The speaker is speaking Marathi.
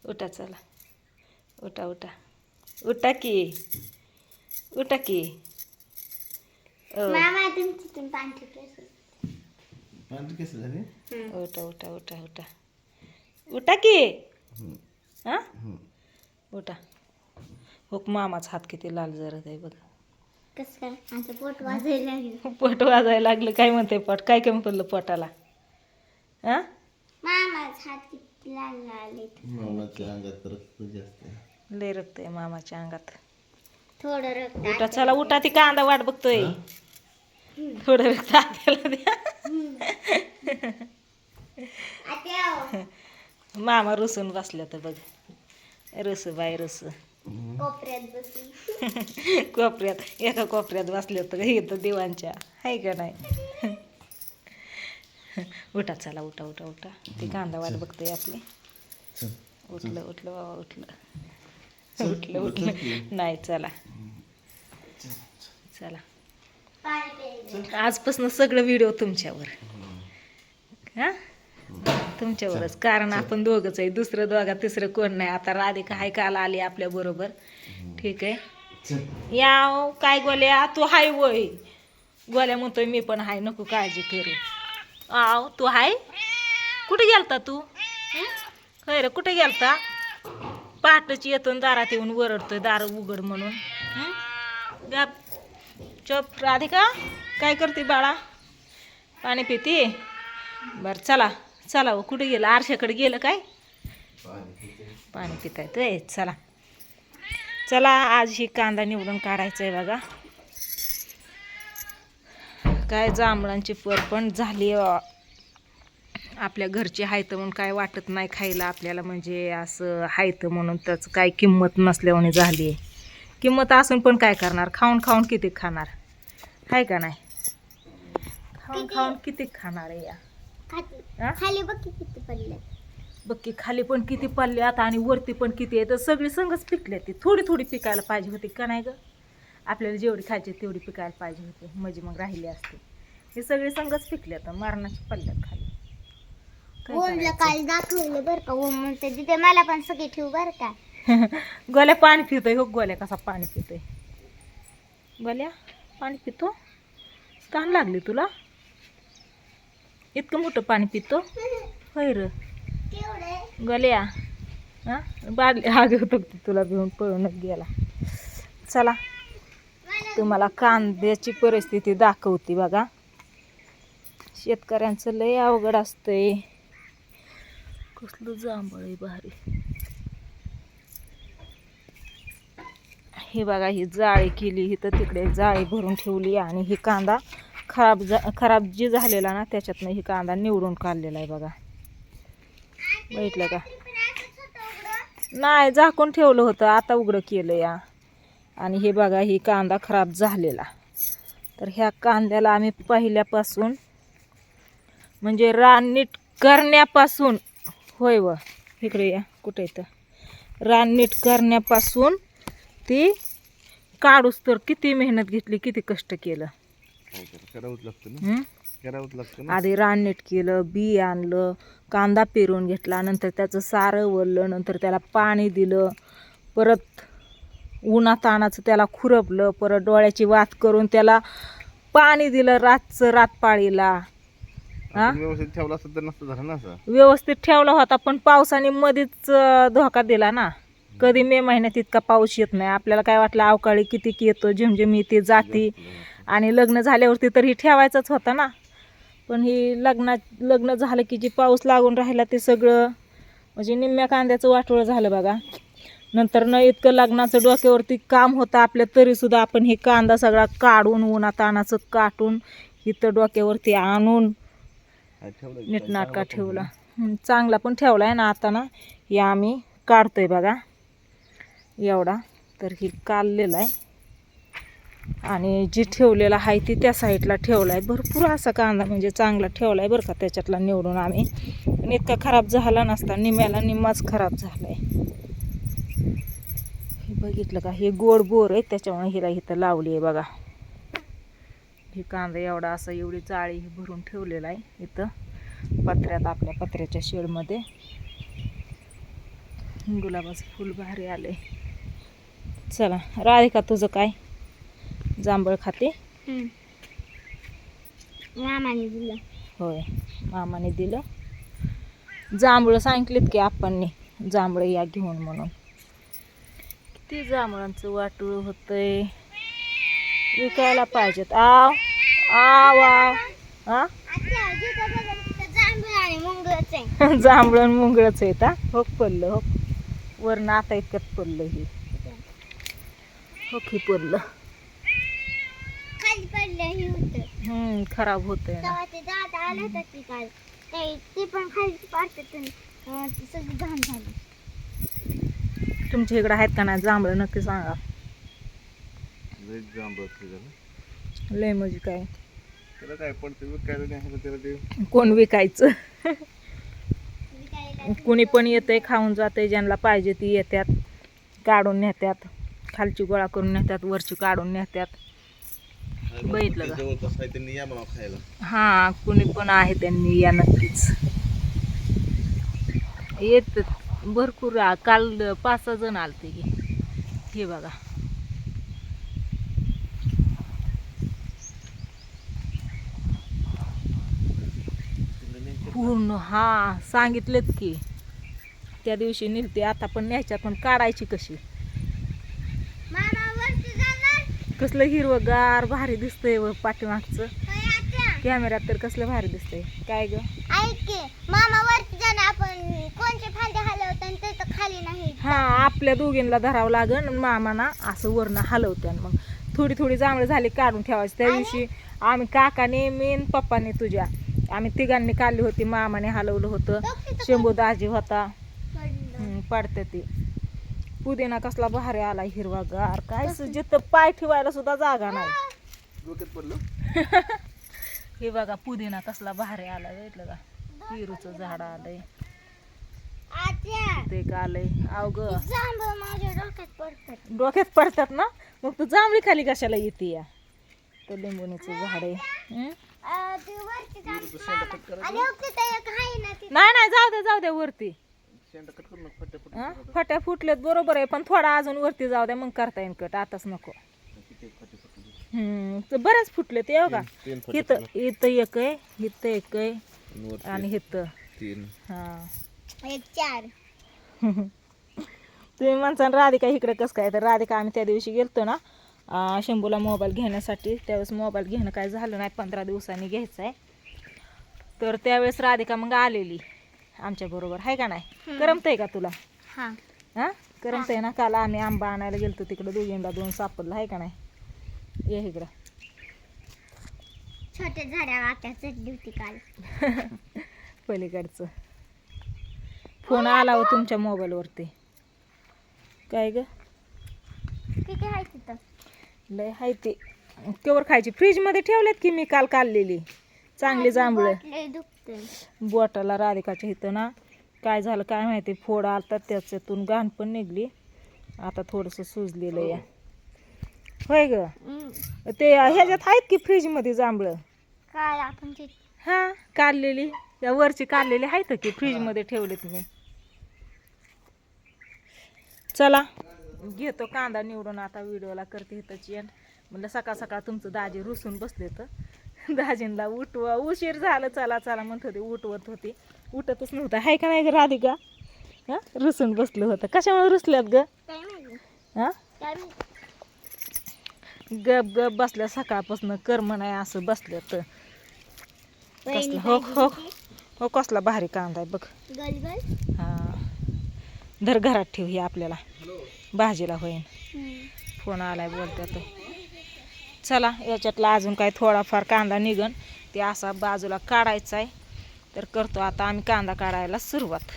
उठा चला, उठा उठा उठा की, उठा की. मामा तुमची पांढरी केस झाले. उठा उठा उठा उठा उठा की. हां उठा. हो मामाचा हात किती लाल जरत आहे बघा. कसं काय आमचं पोट वाजायला लागलं. पोट वाजायला लागलं. काय म्हणते पोट, काय कमी पडलं पोटाला? हां मामाचा हात किती लाल लाल आहे. मामाच्या अंगात रक्त जास्त आहे. लय रक्त आहे मामाच्या अंगात. थोडं रक्त उठा चला उठा, ती कांदा वाट बघतोय. थोडं रक्त आत्याला द्या. आत्या मामा रुसून बसल्या तर बघ. रुसू बाई रुसू. कोपऱ्यात बसून कोपऱ्यात, एका कोपऱ्यात बसल्या तर इथं दिवाणच्या आहे का नाही. उठा चला उठा उठा उठा, ती कांदा वाट बघतोय आपली. उठलं उठलं बाबा उठलं. उठलं उठलं नाही चला चला. आजपासून सगळं व्हिडिओ तुमच्यावर. हां तुमच्यावरच, कारण आपण दोघंच आहे, दुसरं दोघा तिसरं कोण नाही. आता राधिका हाय काल आली आपल्या बरोबर. ठीक आहे. याव काय गोल्या तू हाय वय. गोल्या म्हणतोय मी पण हाय, नको काळजी करू. आव तू हाय. कुठे गेलता तू? खैर कुठे गेलता? पहाटची येतो दारात येऊन वरडतोय दार उघड म्हणून. गप चप. राधिका काय करते बाळा? पाणी पिते? बरं चला चला. हो कुठे गेलं? आरशाकडे गेलं काय? पाणी पिताय ते. चला चला. आज ही कांदा निवडून काढायचा आहे बघा. काय जांभळांची फर पण झाली. आपल्या घरची हायतं म्हणून काय वाटत नाही खायला आपल्याला, म्हणजे असं हायतं म्हणून त्याचं काय किंमत नसल्याने झाली आहे. किंमत असून पण काय करणार, खाऊन खाऊन किती खाणार आहे का नाही? खाऊन खाऊन किती खाणार आहे या. खाली बघ किती पडले. बघ की खाली पण किती पडल्यात आणि वरती पण किती आहे. तर सगळी संगच पिकल्या. ती थोडी थोडी पिकायला पाहिजे होती का नाही ग? आपल्याला जेवढी खायची तेवढी पिकायला पाहिजे होती, म्हणजे मग राहिली असते. हे सगळे संगच पिकल्या तर मरणाची पडल्यात खाली. ओमला काल दाखवलं बरं का. ओम म्हणते तिथे मला पण सगळी ठेव बरं का. गोल्या पाणी पितोय. हो गोल्या कसा पाणी पितोय. गोल्या पाणी पितो? तहान लागली तुला? इतकं मोठं पाणी पितो होय र गोल्या? हां बादली हागे होतो तुला घेऊन पळूनच गेला. चला तुम्हाला कांद्याची परिस्थिती दाखवते बघा. शेतकऱ्यांचं लय अवघड असतंय. कसलं जांभळ आहे भारी. हे बघा ही जाळी केली, ही तर तिकडे जाळी भरून ठेवली आणि ही कांदा खराब जी झालेला ना त्याच्यातनं ही कांदा निवडून काढलेला आहे बघा. बघितलं का? नाही झाकून ठेवलं होतं, आता उघडं केलं या. आणि हे बघा ही कांदा खराब झालेला. तर ह्या कांद्याला आम्ही पहिल्यापासून म्हणजे रान नीट करण्यापासून, होय व इकडे या कुठे इथं रान नीट करण्यापासून ती काढूस तर किती मेहनत घेतली, किती कष्ट केलं. आधी रान नीट केलं, बी आणलं, कांदा पेरून घेतला, नंतर त्याचं सारं वळलं, नंतर त्याला पाणी दिलं, परत उन्हातानाचं त्याला खुरपलं, परत डोळ्याची वात करून त्याला पाणी दिलं रातचं रातपाळीला. व्यवस्थित ठेवला असता तर नसतं झालं ना असं. व्यवस्थित ठेवला होता पण पावसाने मध्येच धोका दिला ना. कधी मे महिन्यात इतका पाऊस येत नाही. आपल्याला काय वाटलं अवकाळी किती येतो, झिमझिम येते जाती. आणि लग्न झाल्यावरती तर ही ठेवायचंच होतं ना. पण ही लग्न झालं की जी पाऊस लागून राहिला ते सगळं म्हणजे निम्म्या कांद्याचं वाटोळं झालं बघा. नंतर न इतकं लग्नाचं डोक्यावरती काम होतं आपल्या, तरीसुद्धा आपण हे कांदा सगळा काढून उन्हातानाचं काटून इथं डोक्यावरती आणून नीटनाटका ठेवला. चांगला पण ठेवला आहे ना आता ना. हे आम्ही काढतोय बघा एवढा. तर ही काढलेला आहे आणि जी ठेवलेला आहे ती त्या साईडला ठेवला आहे. भरपूर असा कांदा म्हणजे चांगला ठेवला आहे बरं का त्याच्यातला निवडून आम्ही. पण इतका खराब झाला नसता, निम्म्याला निम्माच खराब झाला आहे. हे बघितलं का? हे गोड बोर आहे त्याच्यामुळे हिला इथं लावली आहे बघा. ही कांदा एवढा असा एवढी जाळी भरून ठेवलेला आहे इथं पत्र्यात, आपल्या पत्र्याच्या शेडमध्ये. गुलाबाचं फुल भारी आले. चला राधिका तुझं काय? जांभळ खाते? मामाने दिलं. होय मामाने दिलं. जांभळं सांगितलीत की आपणनी जांभळं या घेऊन म्हणून. किती जांभळांचं वाटूळ होतंय. विकायला पाहिजेत. आव आव आव हा जांभूळ आणि मुंगळच आहे. जांभळं आणि मुंगळच आहेत हा. हो पडलं हो वरनं आता इतकंच पडलं हे. हो की पडलं. खाली पडलं होतं. खराब होतंय ना. तेव्हा ते दादा आला होता की काल ते पण खाली पाडतात सगळी घाण झाली. तुमच्या इकडे आहेत का नाही जांभळं नक्की सांगा. लय जांभळं असते त्याला. लय म्हणजे काय त्याला काय पडतं विकायला नाही त्याला ते. कोण विकायचं. विकायला कुणी पण येतंय खाऊन जातंय. ज्यांना पाहिजे ती येतात काढून नेत्यात. खालची गोळा करून नेतात वरची काढून नेत्यात. बघितलं का? जवळपास आहे त्यांनी या म्हणा खायला. हा कुणी पण आहे त्यांनी या नक्कीच. येत भरपूर काल 5-6 जण आलते की. हे बघा पूर्ण. हा सांगितलेत की त्या दिवशी निघते. आता पण न्यायच्यात पण काढायची कशी. मामा वरती जाणार. कसलं हिरवगार भारी दिसतंय व पाठीमागचं. होय आत्या. कॅमेऱ्यात तर कसलं भारी दिसतंय. काय ग ऐक की मामा वरती जाणार. आपण कोणचे फांदे हलवतो आणि ते तर खाली नाही. हा आपल्या दोघींना धरावं लागन आणि मामाना असं वरनं हलवत्यान. मग थोडी थोडी जांभळं झाली काढून ठेवायची. त्या दिवशी आम्ही काकाने मी आणि पप्पाने तुझ्या आम्ही तिघांनी काढली होती. मामाने हलवलं होतं. शंभू दाजी होता. पडते ती. पुदिना कसला भारी आला हिरवागार. काय जिथं पाय ठेवायला सुद्धा जागा नाही. डोक्यात पडलं. हे बघा पुदिना कसला भारी आला. बघितलं का? पेरूचं झाड आलंय. आत्या ते का आलंय अवघ जांभूळ माझ्या डोक्यात पडतात. डोक्यात पडतात ना. मग तू जांभळी खाली कशाला येते या. तर लिंबूनीचं झाड आहे. ते वरती जांभूळ आणि तिथे एक आहे ना ती. नाही नाही जाऊ द्या वरती. शेंडा कट करू नका फट्या फुट. हा फट्या फुटलेत बरोबर आहे पण थोडा अजून वरती जाऊ द्या मग करता येईल कट. आताच नको. तर बरेच फुटले ते का. इथं इथं एक आहे इथं एक आहे आणि इथं 3. हा. एक 4. तुम्ही म्हणता राधिका इकडे कसं काय. तर राधिका आम्ही त्या दिवशी गेलतो ना शंभूला मोबाईल घेण्यासाठी. त्यावेळेस मोबाईल घेणं काय झालं नाही. 15 दिवसांनी घ्यायचं आहे. तर त्यावेळेस राधिका मग आलेली आमच्या बरोबर आहे का नाही. करमतंय का तुला? हां हां करमतंय ना. काल आम्ही आंबा आणायला गेलतो तिकडं दोघींना 2 सापडलं आहे का नाही. ये इकडं. छोट्या झाड्यावर आत्या चढली होती काल. पलीकडचं फोन आला हो तुमच्या मोबाईलवरती. काय ग किती आहे तिथं? लय हाय ते. केवर खायची फ्रीजमध्ये ठेवल्यात की मी काल काढलेली चांगली जांभळं. लय दुखतंय. बोटाला राधिकाच्या इथं ना काय झालं काय माहिती. फोड आलता त्याच्यातून घाण पण निघली. आता थोडंसं सुजलेलं या. होय ग ते ह्याच्यात आहेत की फ्रीजमध्ये जांभळं. काल आपण ते हां काढलेली त्या वरची काढलेली आहेत की फ्रीजमध्ये ठेवलेत मी. चला घेतो कांदा निवडून. आता व्हिडिओला करते इथं चेंज. म्हणलं सकाळ सकाळ तुमचं दाजी रुसून बसले तर दाजींना उठवा. उशीर झालं चला चला म्हणत होते. उठवत होती उठतच नव्हतं आहे का नाही ग राधिका. हां रुसून बसलं होतं. कशामुळे रुसल्यात ग. काय माहिती हां काय माहिती. गप गप बसल्या सकाळपासून कर्म नाही असं बसल्या तर. कसला हो हो हो कसला भारी कांदा आहे बघ. गल गल. हां धर घरात ठेव ही आपल्याला भाजीला होईन. फोन आलाय बोलत्यात. चला याच्यातला अजून काय थोडाफार कांदा निघन ते असा बाजूला काढायचा आहे. तर करतो आता आम्ही कांदा काढायला सुरुवात.